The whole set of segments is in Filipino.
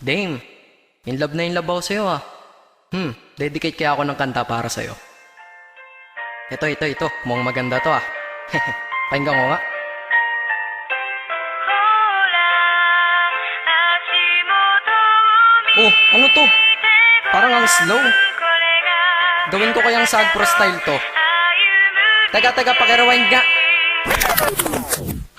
Dame, in love ako sa'yo ah. Dedicate kaya ako ng kanta para sa'yo. Ito. Mukhang maganda to ah. Pakinggan ko nga. Oh, ano to? Parang ang slow. Gawin ko kayang sad pro style to. Taga, pakirewind nga.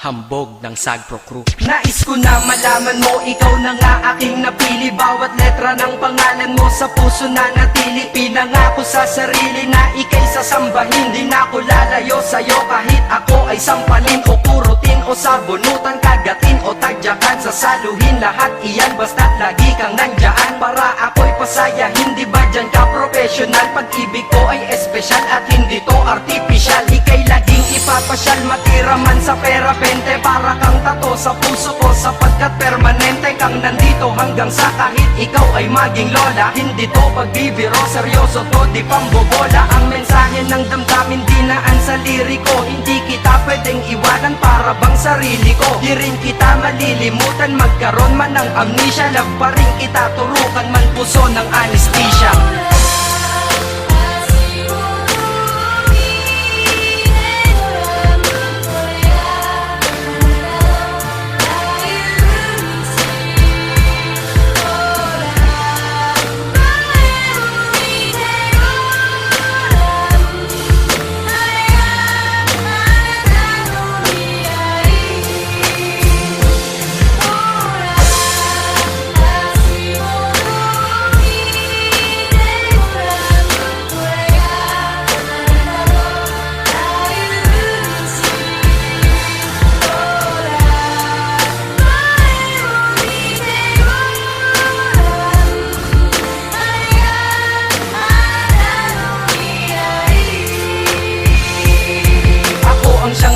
Hambog ng Sagpro Crew. Nais ko na malaman mo, ikaw na nga aking napili. Bawat letra ng pangalan mo sa puso na natili. Pinangako sa sarili na ika'y sasambahin. Di na ako lalayo sa'yo kahit ako ay sampalin o kurutin o sabunutan, kagatin o tagyakan, sasaluhin lahat iyan basta't lagi kang nandyan para ako'y pasaya. Hindi ba dyan ka professional? Pag-ibig ko ay espesyal at hindi to artificial. Ika'y laging ipapasyal, matira man sa pera 20 para kang tato sa puso ko, sapagkat permanente kang nandito hanggang sa kahit ikaw ay maging lola. Hindi to pagbibiro, seryoso to, di pambobola. Ang mensahe ng damdamin dinaan sa liriko. Hindi kita pwedeng iwanan para bang sarili ko. Di rin kita malilimutan, magkaroon man ng amnesia. Love pa rin kita, turukan man puso ng anesthesia.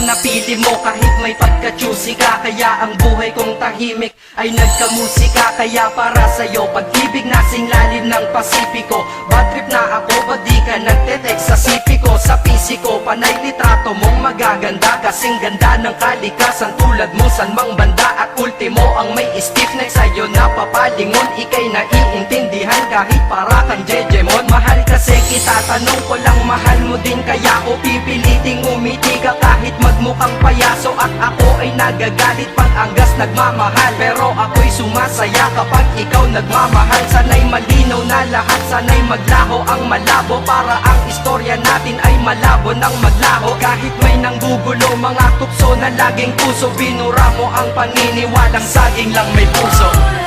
Napili mo kahit may pagka-choosy ka, kaya ang buhay kong tahimik ay nagkamusika. Kaya para sa'yo, pag-ibig nasing lalim ng Pasipiko. Bad trip na ako, ba't di ka nagte-text sa sipi ko? Sa pisiko, panay litrato mong magaganda, kasing ganda ng kalikasan tulad mo san mang banda. At ultimo ang may stiff neck sa'yo na papalingon, ika'y naiintindihan kahit para kang Jejemon. Mahal kasi kita, tanong ko lang, mahal mo din kaya o pipiliting umiti ka kahit magmukhang payaso? At ako ay nagagalit pag anggas nagmamahal, pero ako'y sumasaya kapag ikaw nagmamahal. Sana'y malinaw na lahat, sana'y maglaho ang malabo, para ang istorya natin ay malabo ng maglaho. Kahit may nanggugulo, mga tukso na laging puso, binura mo ang paniniwalang saging lang may puso.